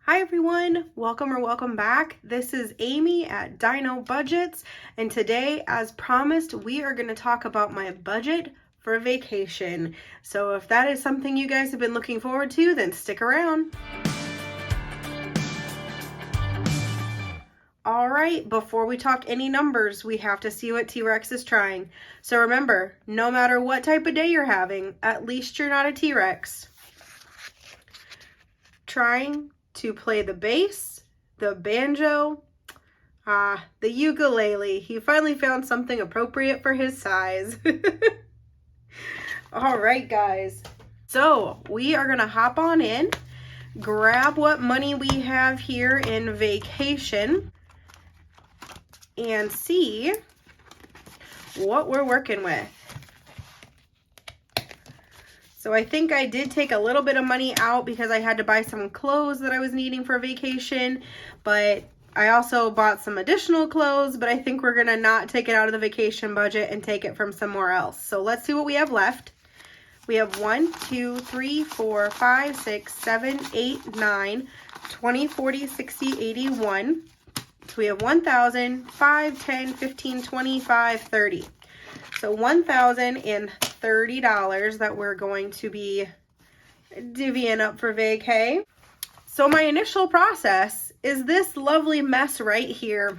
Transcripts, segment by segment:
Hi everyone, welcome back. This is Amy at Dino Budgets, and today, as promised, we are going to talk about my budget for vacation. So if that is something you guys have been looking forward to, then stick around. All right, before we talk any numbers, we have to see what T-Rex is trying. So remember, no matter what type of day you're having, at least you're not a T-Rex. Trying to play the bass, the banjo, the ukulele. He finally found something appropriate for his size. All right, guys. So we are gonna hop on in, grab what money we have here in vacation, and see what we're working with. So I think I did take a little bit of money out because I had to buy some clothes that I was needing for vacation, but I also bought some additional clothes, but I think we're gonna not take it out of the vacation budget and take it from somewhere else. So let's see what we have left. We have 1, 2, 3, 4, 5, 6, 7, 8, 9, 20, 40, 60, 81. So we have 1,000, 5, 10, 15, 25, 30. So $1,030 that we're going to be divvying up for vacay. So my initial process is this lovely mess right here.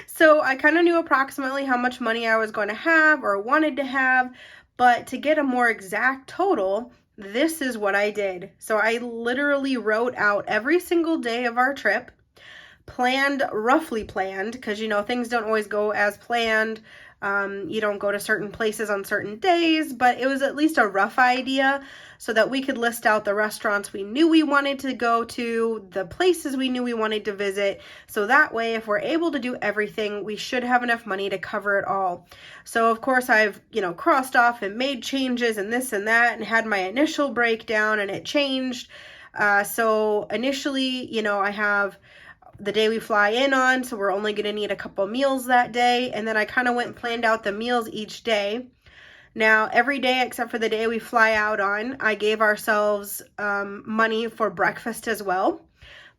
So I kind of knew approximately how much money I was going to have or wanted to have, but to get a more exact total, this is what I did. So I literally wrote out every single day of our trip, roughly planned, because you know things don't always go as planned. You don't go to certain places on certain days, but it was at least a rough idea so that we could list out the restaurants we knew we wanted to go to, the places we knew we wanted to visit. So that way, if we're able to do everything, we should have enough money to cover it all. So of course I've, crossed off and made changes and this and that and had my initial breakdown and it changed. So initially, I have the day we fly in on, so we're only going to need a couple meals that day, and then I kind of went and planned out the meals each day. Now every day except for the day we fly out on, I gave ourselves money for breakfast as well,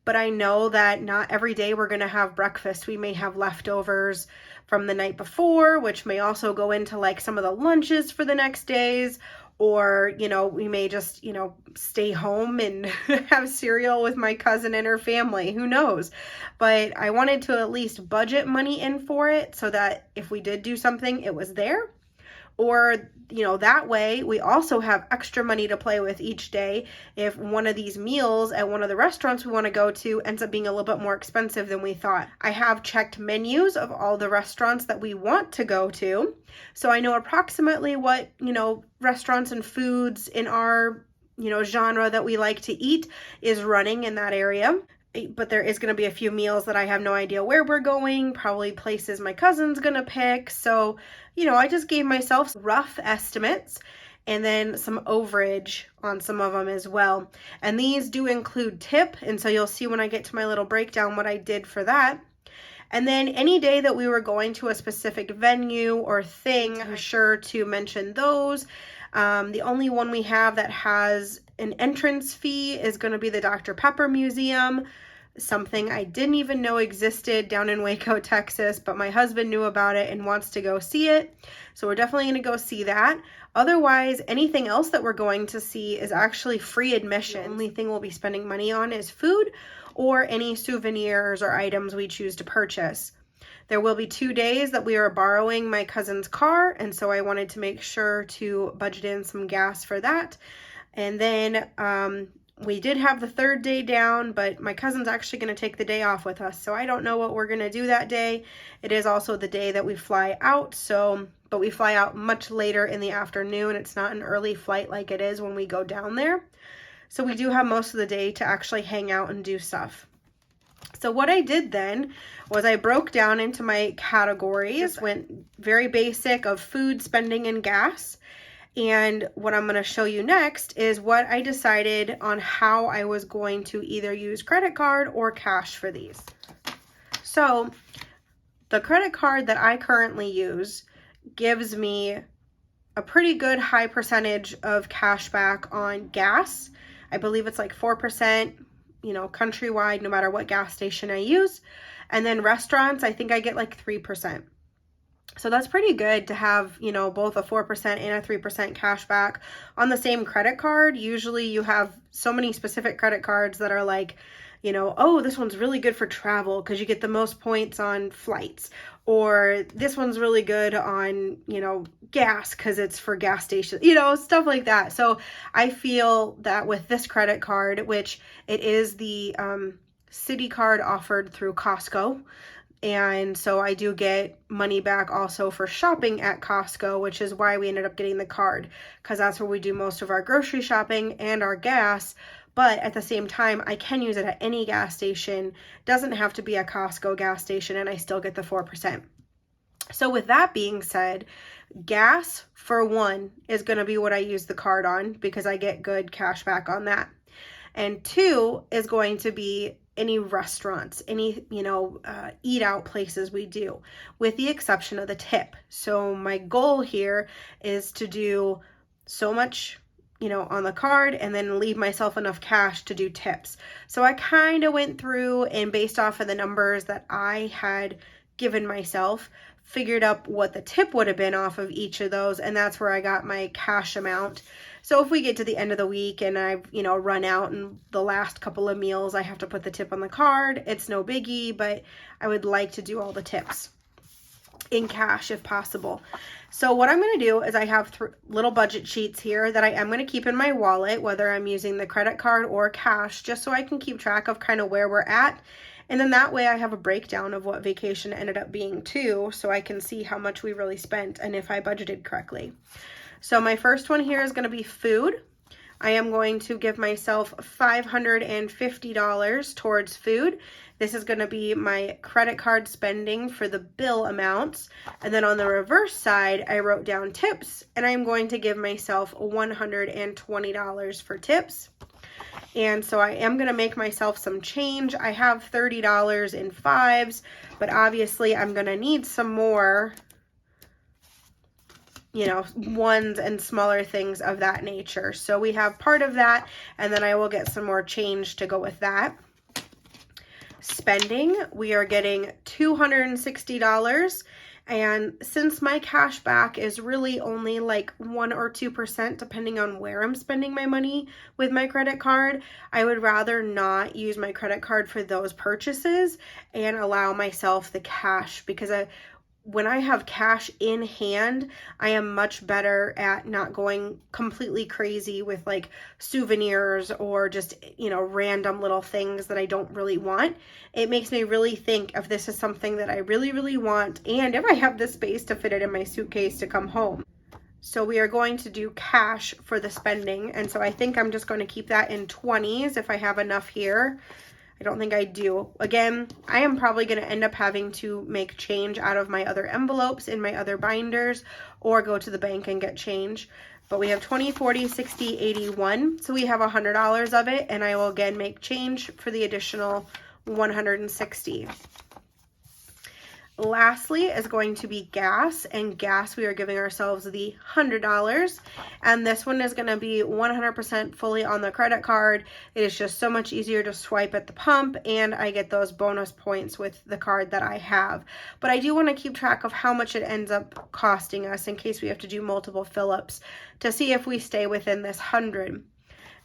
but I know that not every day we're going to have breakfast. We may have leftovers from the night before, which may also go into like some of the lunches for the next days. Or, we may just, stay home and have cereal with my cousin and her family. Who knows? But I wanted to at least budget money in for it so that if we did do something, it was there. Or, that way we also have extra money to play with each day if one of these meals at one of the restaurants we want to go to ends up being a little bit more expensive than we thought. I have checked menus of all the restaurants that we want to go to, so I know approximately what, restaurants and foods in our, genre that we like to eat is running in that area. But there is going to be a few meals that I have no idea where we're going, probably places my cousin's going to pick. So, I just gave myself rough estimates and then some overage on some of them as well. And these do include tip. And so you'll see when I get to my little breakdown what I did for that. And then any day that we were going to a specific venue or thing, I'm sure to mention those. The only one we have that has an entrance fee is going to be the Dr. Pepper Museum, something I didn't even know existed down in Waco, Texas, but my husband knew about it and wants to go see it. So we're definitely going to go see that. Otherwise, anything else that we're going to see is actually free admission. The only thing we'll be spending money on is food or any souvenirs or items we choose to purchase. There will be 2 days that we are borrowing my cousin's car, and so I wanted to make sure to budget in some gas for that. And then we did have the third day down, but my cousin's actually going to take the day off with us, so I don't know what we're going to do that day. It is also the day that we fly out, but we fly out much later in the afternoon. It's not an early flight like it is when we go down there. So we do have most of the day to actually hang out and do stuff. So what I did then was I broke down into my categories, went very basic of food, spending, and gas. And what I'm going to show you next is what I decided on how I was going to either use credit card or cash for these. So the credit card that I currently use gives me a pretty good high percentage of cash back on gas. I believe it's like 4%, countrywide, no matter what gas station I use. And then restaurants, I think I get like 3%. So that's pretty good to have, both a 4% and a 3% cash back on the same credit card. Usually you have so many specific credit cards that are like, oh, this one's really good for travel because you get the most points on flights. Or this one's really good on, gas because it's for gas stations, stuff like that. So I feel that with this credit card, which it is the city card offered through Costco. And so I do get money back also for shopping at Costco, which is why we ended up getting the card, because that's where we do most of our grocery shopping and our gas. But at the same time, I can use it at any gas station. Doesn't have to be a Costco gas station, and I still get the 4%. So with that being said, gas for one is going to be what I use the card on because I get good cash back on that. And two is going to be any restaurants, any, eat out places we do, with the exception of the tip. So my goal here is to do so much, on the card and then leave myself enough cash to do tips. So I kind of went through and based off of the numbers that I had given myself, figured up what the tip would have been off of each of those. And that's where I got my cash amount. So if we get to the end of the week and I've, run out and the last couple of meals, I have to put the tip on the card. It's no biggie, but I would like to do all the tips in cash if possible. So what I'm going to do is I have little budget sheets here that I am going to keep in my wallet, whether I'm using the credit card or cash, just so I can keep track of kind of where we're at. And then that way I have a breakdown of what vacation ended up being too, so I can see how much we really spent and if I budgeted correctly. So my first one here is going to be food. I am going to give myself $550 towards food. This is going to be my credit card spending for the bill amounts. And then on the reverse side, I wrote down tips, and I'm going to give myself $120 for tips. And so I am going to make myself some change. I have $30 in fives, but obviously I'm going to need some more, ones and smaller things of that nature. So we have part of that, and then I will get some more change to go with that. Spending, we are getting $260. And since my cash back is really only like 1 or 2%, depending on where I'm spending my money with my credit card, I would rather not use my credit card for those purchases and allow myself the cash, because when I have cash in hand, I am much better at not going completely crazy with like souvenirs or just, random little things that I don't really want. It makes me really think if this is something that I really, really want, and if I have the space to fit it in my suitcase to come home. So we are going to do cash for the spending. And so I think I'm just going to keep that in 20s if I have enough here. I don't think I do. Again, I am probably going to end up having to make change out of my other envelopes in my other binders or go to the bank and get change. But we have 20, 40, 60, 81. So we have $100 of it, and I will again make change for the additional 160. Lastly is going to be gas, and gas we are giving ourselves the $100, and this one is going to be 100% fully on the credit card. It is just so much easier to swipe at the pump, and I get those bonus points with the card that I have. But I do want to keep track of how much it ends up costing us in case we have to do multiple fill-ups to see if we stay within this 100.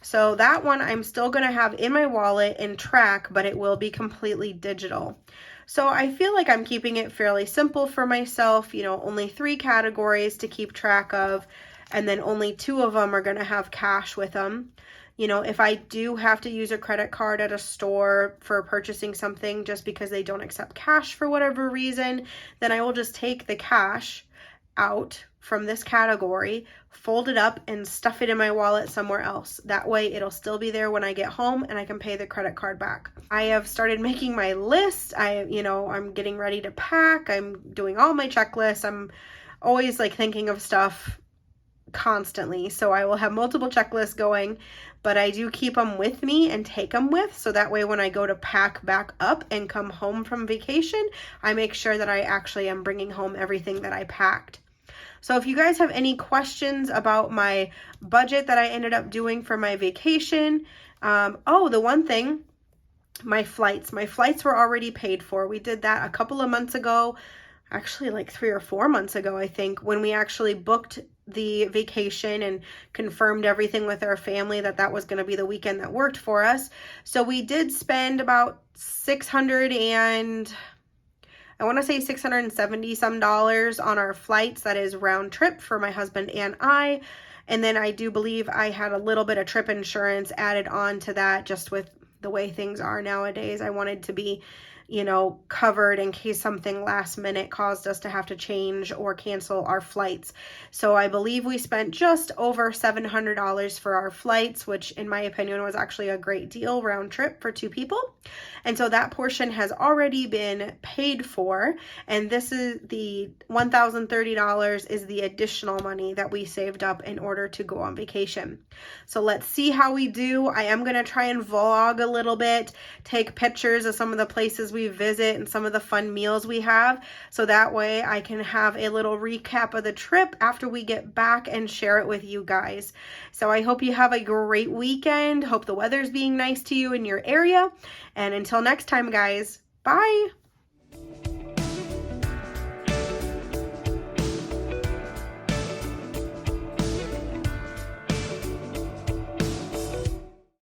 So that one I'm still going to have in my wallet and track, but it will be completely digital. So I feel like I'm keeping it fairly simple for myself, only 3 categories to keep track of, and then only 2 of them are going to have cash with them. If I do have to use a credit card at a store for purchasing something just because they don't accept cash for whatever reason, then I will just take the cash out from this category, fold it up, and stuff it in my wallet somewhere else. That way it'll still be there when I get home and I can pay the credit card back. I have started making my list. I'm getting ready to pack. I'm doing all my checklists. I'm always like thinking of stuff constantly. So I will have multiple checklists going, but I do keep them with me and take them with. So that way when I go to pack back up and come home from vacation, I make sure that I actually am bringing home everything that I packed. So if you guys have any questions about my budget that I ended up doing for my vacation, the one thing, my flights. My flights were already paid for. We did that a couple of months ago, actually like 3 or 4 months ago, I think, when we actually booked the vacation and confirmed everything with our family that that was going to be the weekend that worked for us. So we did spend about $670 some on our flights. That is round trip for my husband and I. And then I do believe I had a little bit of trip insurance added on to that, just with the way things are nowadays. I wanted to be, you know, covered in case something last minute caused us to have to change or cancel our flights. So I believe we spent just over $700 for our flights, which in my opinion was actually a great deal round trip for 2 people. And so that portion has already been paid for. And this is the $1,030 is the additional money that we saved up in order to go on vacation. So let's see how we do. I am going to try and vlog a little bit, take pictures of some of the places we visit and some of the fun meals we have. So that way I can have a little recap of the trip after we get back and share it with you guys. So I hope you have a great weekend. Hope the weather's being nice to you in your area. And until next time, guys, bye.